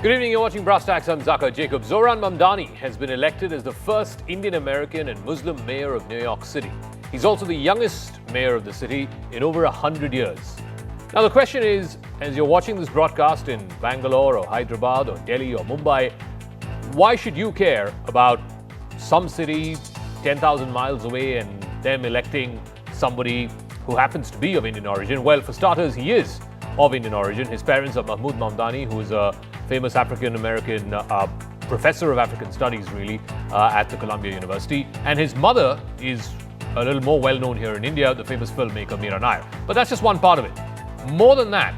Good evening, you're watching brass-tacks. I'm Zakir Jacob. Zohran Mamdani has been elected as the first Indian American and Muslim mayor of New York City. He's also the youngest mayor of the city in over 100 years. Now the question is, as you're watching this broadcast in Bangalore or Hyderabad or Delhi or Mumbai, why should you care about some city 10,000 miles away and them electing somebody who happens to be of Indian origin? Well, for starters, he is of Indian origin. His parents are Mahmood Mamdani, who is a famous African-American professor of African studies, really, at the Columbia University. And his mother is a little more well-known here in India, the famous filmmaker Meera Nair. But that's just one part of it. More than that,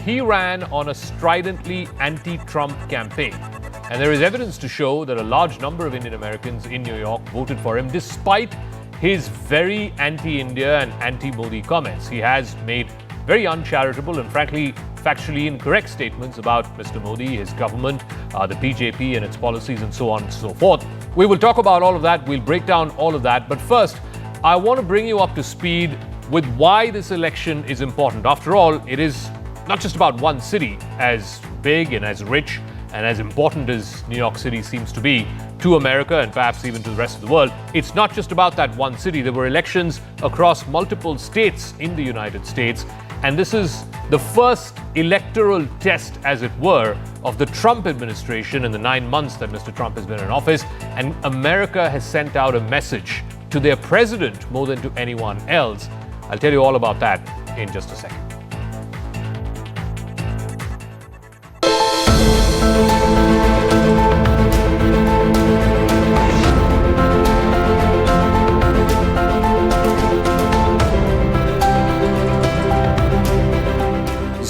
he ran on a stridently anti-Trump campaign. And there is evidence to show that a large number of Indian Americans in New York voted for him, despite his very anti-India and anti-Modi comments. He has made very uncharitable and frankly factually incorrect statements about Mr. Modi, his government, the BJP and its policies and so on and so forth. We will talk about all of that. We'll break down all of that. But first, I want to bring you up to speed with why this election is important. After all, it is not just about one city, as big and as rich and as important as New York City seems to be to America and perhaps even to the rest of the world. It's not just about that one city. There were elections across multiple states in the United States. And this is the first electoral test, as it were, of the Trump administration in the 9 months that Mr. Trump has been in office. And America has sent out a message to their president more than to anyone else. I'll tell you all about that in just a second.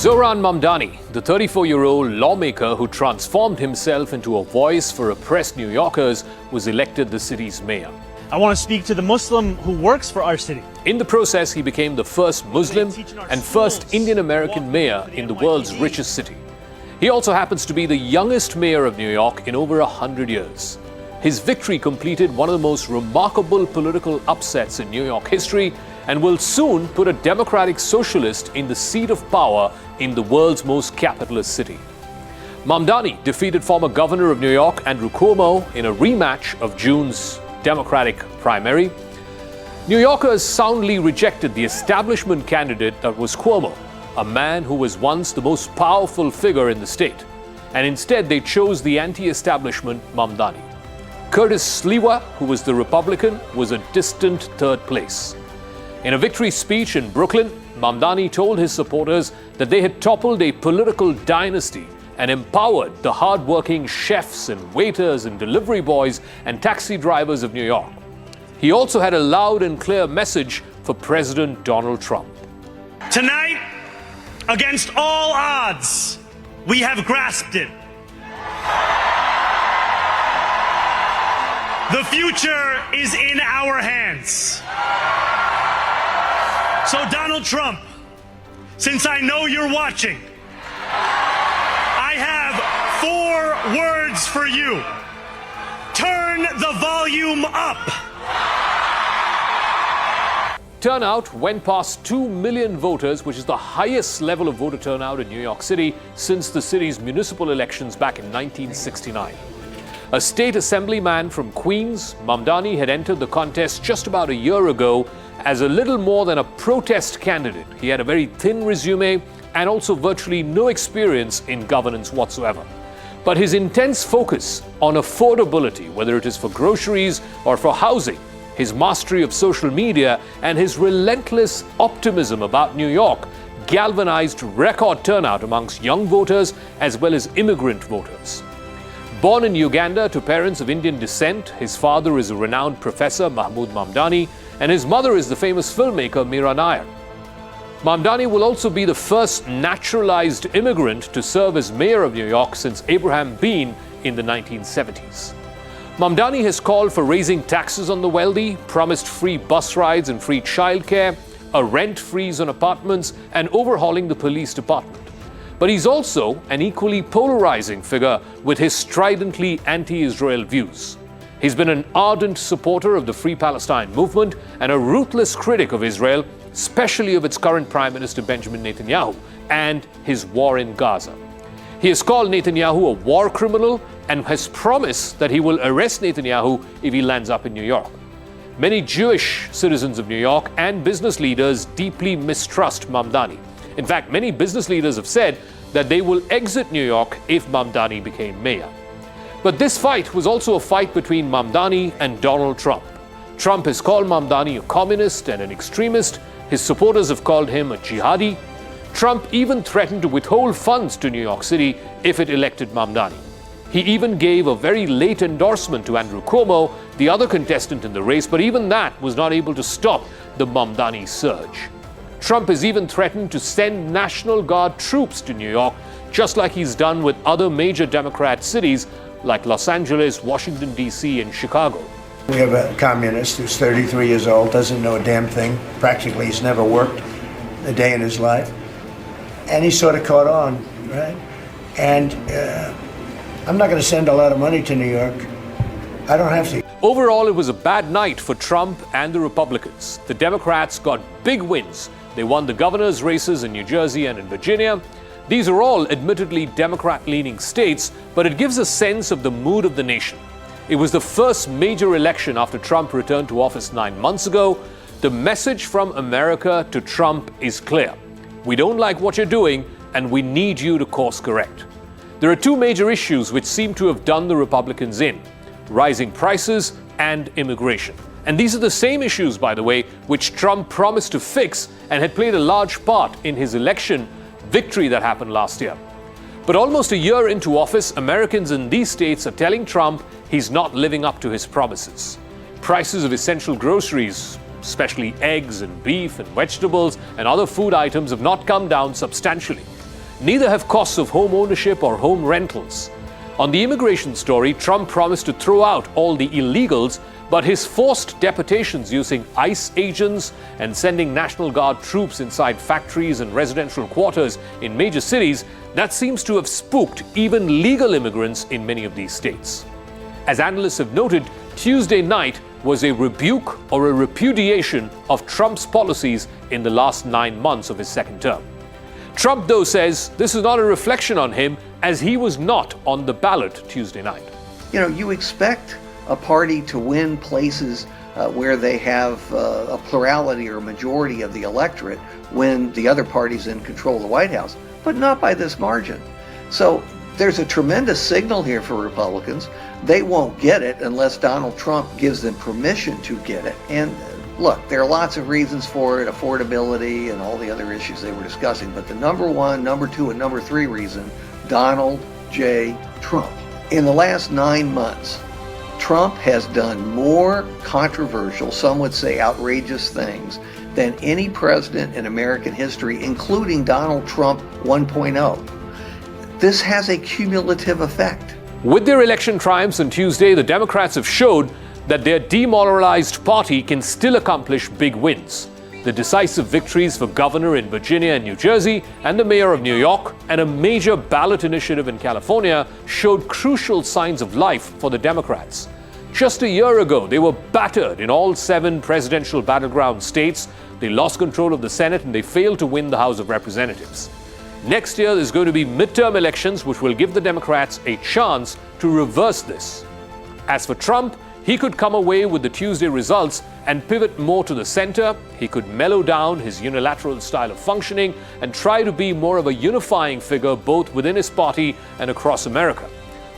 Zohran Mamdani, the 34-year-old lawmaker who transformed himself into a voice for oppressed New Yorkers, was elected the city's mayor. I want to speak to the Muslim who works for our city. In the process, he became the first Muslim and first Indian American mayor in the world's richest city. He also happens to be the youngest mayor of New York in over 100 years. His victory completed one of the most remarkable political upsets in New York history and will soon put a democratic socialist in the seat of power in the world's most capitalist city. Mamdani defeated former governor of New York, Andrew Cuomo, in a rematch of June's Democratic primary. New Yorkers soundly rejected the establishment candidate that was Cuomo, a man who was once the most powerful figure in the state. And instead, they chose the anti-establishment Mamdani. Curtis Sliwa, who was the Republican, was a distant third place. In a victory speech in Brooklyn, Mamdani told his supporters that they had toppled a political dynasty and empowered the hard-working chefs and waiters and delivery boys and taxi drivers of New York. He also had a loud and clear message for President Donald Trump. Tonight, against all odds, we have grasped it. The future is in our hands. So Donald Trump, since I know you're watching, I have 4 words for you. Turn the volume up. Turnout went past 2 million voters, which is the highest level of voter turnout in New York City since the city's municipal elections back in 1969. A state assemblyman from Queens, Mamdani had entered the contest just about a year ago as a little more than a protest candidate. He had a very thin resume and also virtually no experience in governance whatsoever. But his intense focus on affordability, whether it is for groceries or for housing, his mastery of social media, and his relentless optimism about New York galvanized record turnout amongst young voters as well as immigrant voters. Born in Uganda to parents of Indian descent, his father is a renowned professor, Mahmood Mamdani, and his mother is the famous filmmaker Meera Nair. Mamdani will also be the first naturalized immigrant to serve as mayor of New York since Abraham Bean in the 1970s. Mamdani has called for raising taxes on the wealthy, promised free bus rides and free childcare, a rent freeze on apartments, and overhauling the police department. But he's also an equally polarizing figure with his stridently anti-Israel views. He's been an ardent supporter of the Free Palestine movement and a ruthless critic of Israel, especially of its current Prime Minister Benjamin Netanyahu and his war in Gaza. He has called Netanyahu a war criminal and has promised that he will arrest Netanyahu if he lands up in New York. Many Jewish citizens of New York and business leaders deeply mistrust Mamdani. In fact, many business leaders have said that they will exit New York if Mamdani became mayor. But this fight was also a fight between Mamdani and Donald Trump. Trump has called Mamdani a communist and an extremist. His supporters have called him a jihadi. Trump even threatened to withhold funds to New York City if it elected Mamdani. He even gave a very late endorsement to Andrew Cuomo, the other contestant in the race, but even that was not able to stop the Mamdani surge. Trump has even threatened to send National Guard troops to New York, just like he's done with other major Democrat cities like Los Angeles, Washington, D.C., and Chicago. We have a communist who's 33 years old, doesn't know a damn thing. Practically, he's never worked a day in his life. And he sort of caught on, right? And I'm not going to send a lot of money to New York. I don't have to. Overall, it was a bad night for Trump and the Republicans. The Democrats got big wins. They won the governor's races in New Jersey and in Virginia. These are all admittedly Democrat-leaning states, but it gives a sense of the mood of the nation. It was the first major election after Trump returned to office 9 months ago. The message from America to Trump is clear. We don't like what you're doing, and we need you to course correct. There are two major issues which seem to have done the Republicans in: rising prices and immigration. And these are the same issues, by the way, which Trump promised to fix and had played a large part in his election victory that happened last year. But almost a year into office, Americans in these states are telling Trump he's not living up to his promises. Prices of essential groceries, especially eggs and beef and vegetables and other food items, have not come down substantially. Neither have costs of home ownership or home rentals. On the immigration story, Trump promised to throw out all the illegals, but his forced deportations using ICE agents and sending National Guard troops inside factories and residential quarters in major cities, that seems to have spooked even legal immigrants in many of these states. As analysts have noted, Tuesday night was a rebuke or a repudiation of Trump's policies in the last 9 months of his second term. Trump, though, says this is not a reflection on him, as he was not on the ballot Tuesday night. You know, you expect a party to win places where they have a plurality or a majority of the electorate when the other party's in control of the White House, but not by this margin. So there's a tremendous signal here for Republicans. They won't get it unless Donald Trump gives them permission to get it. And look, there are lots of reasons for it, affordability and all the other issues they were discussing, but the number one, number two, and number three reason, Donald J. Trump. In the last 9 months, Trump has done more controversial, some would say outrageous things than any president in American history, including Donald Trump 1.0. This has a cumulative effect. With their election triumphs on Tuesday, the Democrats have showed that their demoralized party can still accomplish big wins. The decisive victories for governor in Virginia and New Jersey and the mayor of New York and a major ballot initiative in California showed crucial signs of life for the Democrats. Just a year ago, they were battered in all 7 presidential battleground states. They lost control of the Senate and they failed to win the House of Representatives. Next year, there's going to be midterm elections which will give the Democrats a chance to reverse this. As for Trump, he could come away with the Tuesday results and pivot more to the center. He could mellow down his unilateral style of functioning and try to be more of a unifying figure both within his party and across America.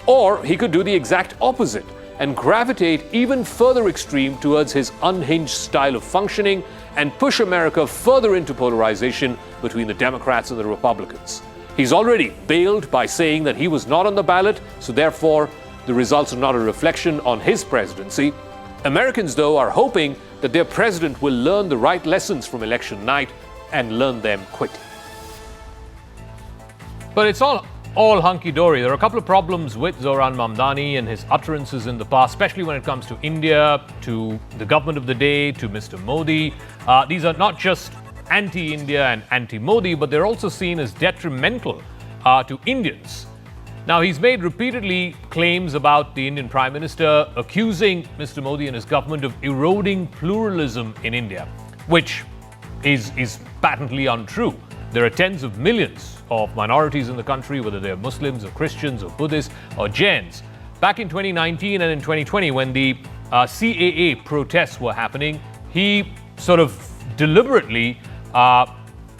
Or he could do the exact opposite and gravitate even further extreme towards his unhinged style of functioning and push America further into polarization between the Democrats and the Republicans. He's already bailed by saying that he was not on the ballot, so therefore the results are not a reflection on his presidency. Americans, though, are hoping that their president will learn the right lessons from election night and learn them quickly. But it's all hunky-dory. There are a couple of problems with Zohran Mamdani and his utterances in the past, especially when it comes to India, to the government of the day, to Mr. Modi. These are not just anti-India and anti-Modi, but they're also seen as detrimental to Indians. Now, he's made repeatedly claims about the Indian Prime Minister, accusing Mr. Modi and his government of eroding pluralism in India, which is patently untrue. There are tens of millions of minorities in the country, whether they're Muslims or Christians or Buddhists or Jains. Back in 2019 and in 2020, when the CAA protests were happening, he sort of deliberately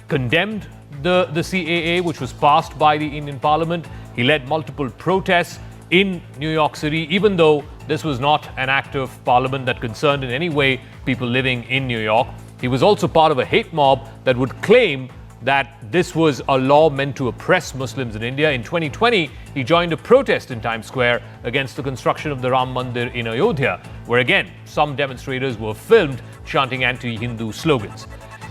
condemned the CAA, which was passed by the Indian Parliament. He led multiple protests in New York City, even though this was not an act of Parliament that concerned in any way people living in New York. He was also part of a hate mob that would claim that this was a law meant to oppress Muslims in India. In 2020, he joined a protest in Times Square against the construction of the Ram Mandir in Ayodhya, where again, some demonstrators were filmed chanting anti-Hindu slogans.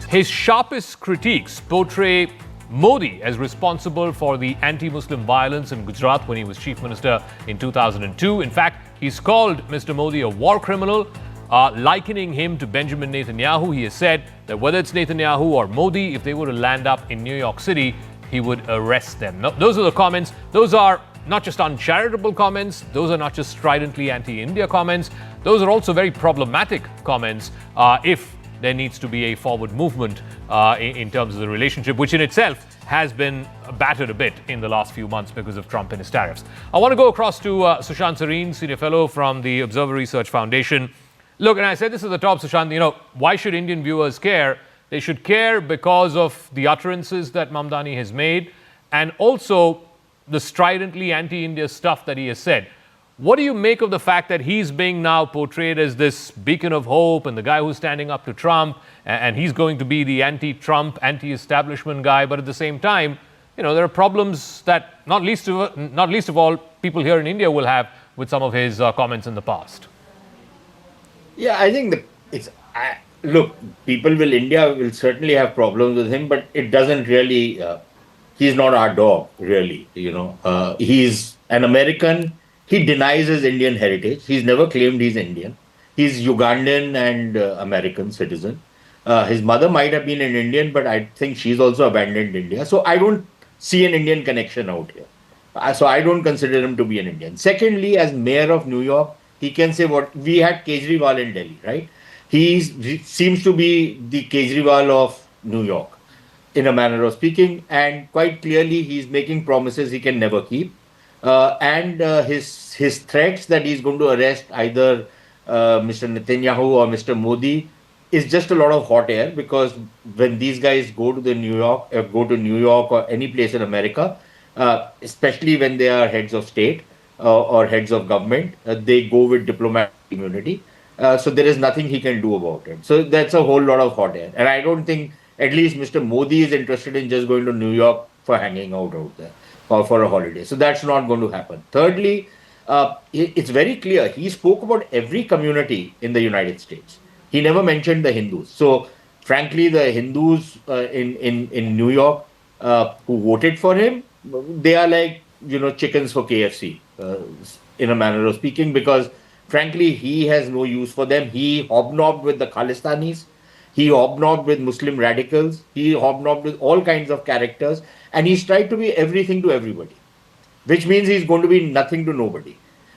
His sharpest critiques portray Modi as responsible for the anti-Muslim violence in Gujarat when he was chief minister in 2002. In fact, he's called Mr. Modi a war criminal, likening him to Benjamin Netanyahu. He has said that whether it's Netanyahu or Modi, if they were to land up in New York City, he would arrest them. Now, those are the comments. Those are not just uncharitable comments. Those are not just stridently anti-India comments. Those are also very problematic comments if there needs to be a forward movement in terms of the relationship, which in itself has been battered a bit in the last few months because of Trump and his tariffs. I want to go across to Sushant Sareen, senior fellow from the Observer Research Foundation. Look, and I said this at the top, Sushant, why should Indian viewers care? They should care because of the utterances that Mamdani has made and also the stridently anti-India stuff that he has said. What do you make of the fact that he's being now portrayed as this beacon of hope and the guy who's standing up to Trump, and he's going to be the anti-Trump, anti-establishment guy, but at the same time, there are problems that not least of all people here in India will have with some of his comments in the past? Yeah, I think look, India will certainly have problems with him, but it doesn't really, he's not our dog, really, he's an American. He denies his Indian heritage. He's never claimed he's Indian. He's Ugandan and American citizen. His mother might have been an Indian, but I think she's also abandoned India. So I don't see an Indian connection out here. So I don't consider him to be an Indian. Secondly, as mayor of New York, he can say what we had Kejriwal in Delhi, right? He seems to be the Kejriwal of New York, in a manner of speaking. And quite clearly, he's making promises he can never keep. And his threats that he's going to arrest either Mr. Netanyahu or Mr. Modi is just a lot of hot air, because when these guys go to New York or any place in America, especially when they are heads of state or heads of government, they go with diplomatic immunity. So there is nothing he can do about it. So that's a whole lot of hot air. And I don't think at least Mr. Modi is interested in just going to New York for hanging out there or for a holiday. So that's not going to happen. Thirdly, it's very clear. He spoke about every community in the United States. He never mentioned the Hindus. So frankly, the Hindus in New York who voted for him, they are like, chickens for KFC, in a manner of speaking, because frankly, he has no use for them. He hobnobbed with the Khalistanis. He hobnobbed with Muslim radicals. He hobnobbed with all kinds of characters. And he's tried to be everything to everybody, which means he's going to be nothing to nobody.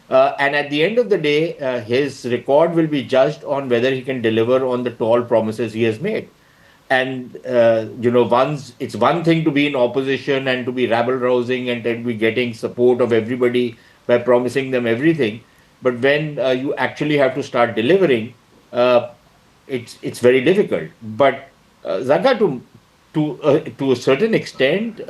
And at the end of the day, his record will be judged on whether he can deliver on the tall promises he has made. And, it's one thing to be in opposition and to be rabble-rousing and to be getting support of everybody by promising them everything. But when you actually have to start delivering, it's very difficult. But Zaka, to a certain extent,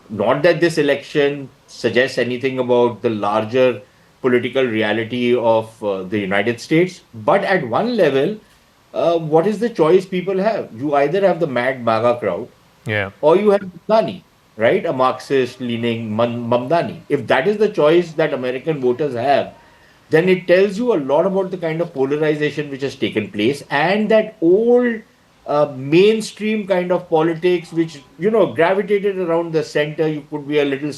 not that this election suggests anything about the larger political reality of the United States, but at one level, what is the choice people have? You either have the mad MAGA crowd, or you have Mamdani, right? A Marxist-leaning Mamdani. If that is the choice that American voters have, then it tells you a lot about the kind of polarization which has taken place, and that old mainstream kind of politics which, gravitated around the center. You could be a little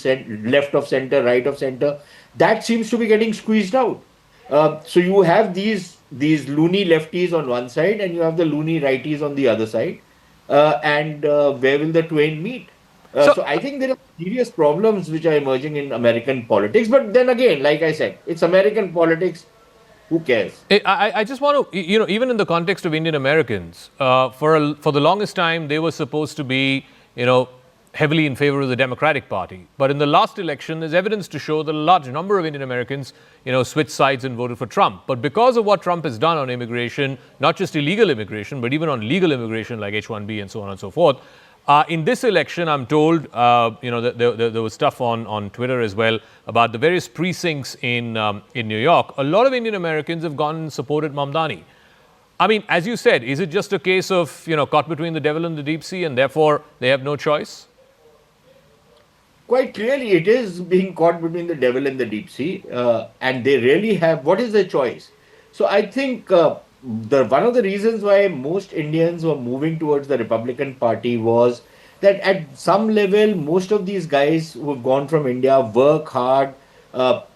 left of center, right of center. That seems to be getting squeezed out. So you have these loony lefties on one side and you have the loony righties on the other side. And where will the twain meet? So I think there are serious problems which are emerging in American politics. But then again, like I said, it's American politics. Who cares? I just want to, even in the context of Indian Americans, for the longest time, they were supposed to be, heavily in favor of the Democratic Party. But in the last election, there's evidence to show that a large number of Indian Americans, switched sides and voted for Trump. But because of what Trump has done on immigration, not just illegal immigration, but even on legal immigration like H-1B and so on and so forth, in this election, I'm told, there was stuff on Twitter as well about the various precincts in New York. A lot of Indian Americans have gone and supported Mamdani. I mean, as you said, is it just a case of, caught between the devil and the deep sea and therefore they have no choice? Quite clearly, it is being caught between the devil and the deep sea. And they really have, what is their choice? So I think one of the reasons why most Indians were moving towards the Republican Party was that at some level, most of these guys who have gone from India work hard.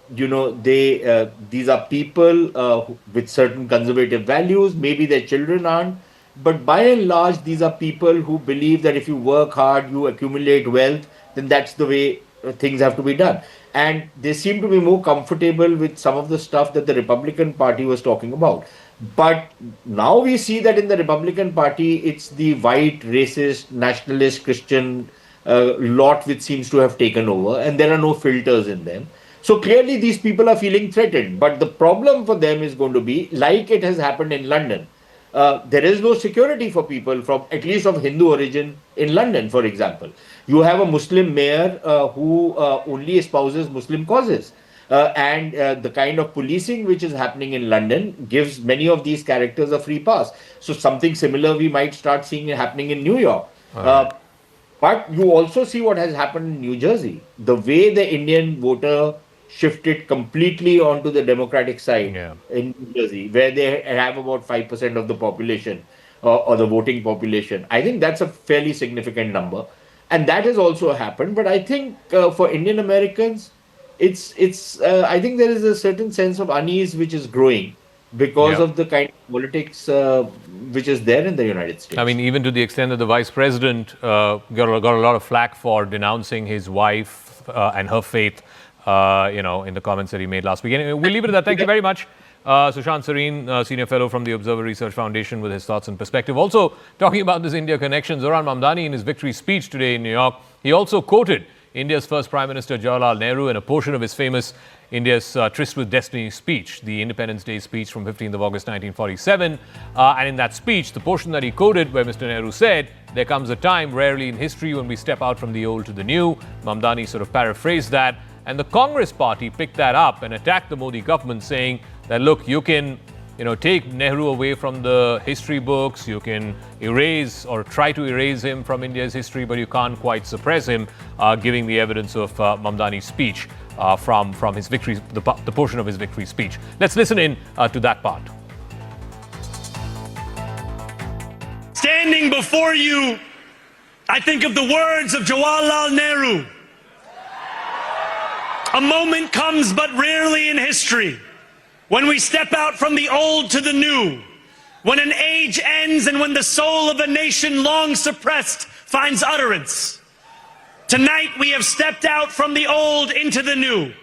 These are people with certain conservative values. Maybe their children aren't. But by and large, these are people who believe that if you work hard, you accumulate wealth, then that's the way things have to be done. And they seem to be more comfortable with some of the stuff that the Republican Party was talking about. But now we see that in the Republican Party, it's the white, racist, nationalist, Christian lot which seems to have taken over, and there are no filters in them. So clearly these people are feeling threatened. But the problem for them is going to be, like it has happened in London, there is no security for people from, at least of Hindu origin in London, for example. You have a Muslim mayor who only espouses Muslim causes. And the kind of policing which is happening in London gives many of these characters a free pass. So something similar we might start seeing happening in New York. But you also see what has happened in New Jersey. The way the Indian voter shifted completely onto the Democratic side in New Jersey, where they have about 5% of the population or the voting population. I think that's a fairly significant number. And that has also happened. But I think for Indian Americans, I think there is a certain sense of unease which is growing because of the kind of politics which is there in the United States. I mean, even to the extent that the vice president got a lot of flack for denouncing his wife and her faith, in the comments that he made last week. Anyway, we'll leave it at that. Thank you very much. Sushant Sareen, Senior Fellow from the Observer Research Foundation, with his thoughts and perspective. Also, talking about this India connection, Zohran Mamdani, in his victory speech today in New York, he also quoted India's first Prime Minister Jawaharlal Nehru in a portion of his famous India's Tryst with Destiny speech, the Independence Day speech from 15th of August 1947. And in that speech, the portion that he quoted where Mr. Nehru said, "There comes a time rarely in history when we step out from the old to the new." Mamdani sort of paraphrased that. And the Congress party picked that up and attacked the Modi government, saying that, look, you can take Nehru away from the history books, you can erase or try to erase him from India's history, but you can't quite suppress him, giving the evidence of Mamdani's speech from his victory, the portion of his victory speech. Let's listen in to that part. Standing before you, I think of the words of Jawaharlal Nehru. A moment comes but rarely in history when we step out from the old to the new, when an age ends and when the soul of a nation long suppressed finds utterance. Tonight we have stepped out from the old into the new.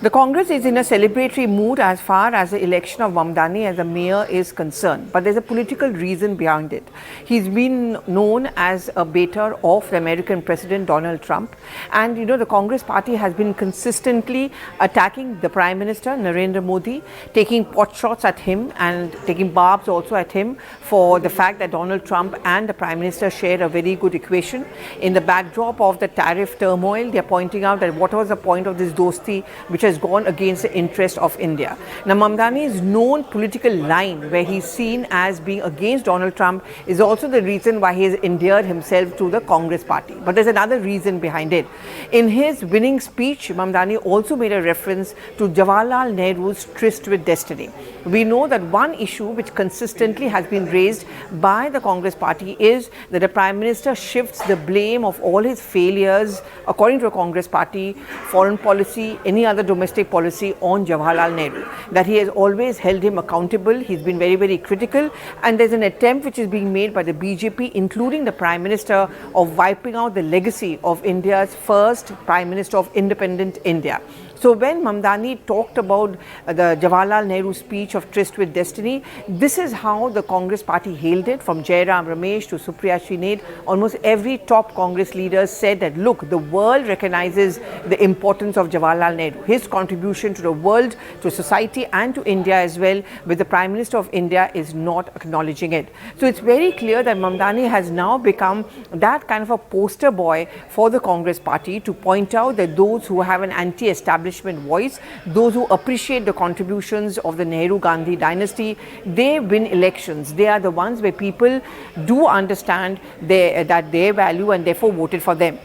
The Congress is in a celebratory mood as far as the election of Mamdani as a mayor is concerned, but there's a political reason behind it. He's been known as a baiter of the American President Donald Trump, and the Congress party has been consistently attacking the Prime Minister Narendra Modi, taking pot shots at him and taking barbs also at him for the fact that Donald Trump and the Prime Minister share a very good equation. In the backdrop of the tariff turmoil, they're pointing out that what was the point of this dosti which has gone against the interest of India. Now, Mamdani's known political line, where he's seen as being against Donald Trump, is also the reason why he has endeared himself to the Congress party. But there's another reason behind it. In his winning speech, Mamdani also made a reference to Jawaharlal Nehru's tryst with destiny. We know that one issue which consistently has been raised by the Congress party is that the Prime Minister shifts the blame of all his failures, according to the Congress party, foreign policy, any other domestic policy, on Jawaharlal Nehru. That he has always held him accountable. He's been very, very critical. And there's an attempt which is being made by the BJP, including the Prime Minister, of wiping out the legacy of India's first Prime Minister of independent India. So when Mamdani talked about the Jawaharlal Nehru speech of Tryst with Destiny, this is how the Congress party hailed it, from Jairam Ramesh to Supriya Srinath. Almost every top Congress leader said that, look, the world recognizes the importance of Jawaharlal Nehru, his contribution to the world, to society and to India as well, but the Prime Minister of India is not acknowledging it. So it's very clear that Mamdani has now become that kind of a poster boy for the Congress party, to point out that those who have an anti-establishment voice, those who appreciate the contributions of the Nehru-Gandhi dynasty, they win elections. They are the ones where people do understand that their value and therefore voted for them.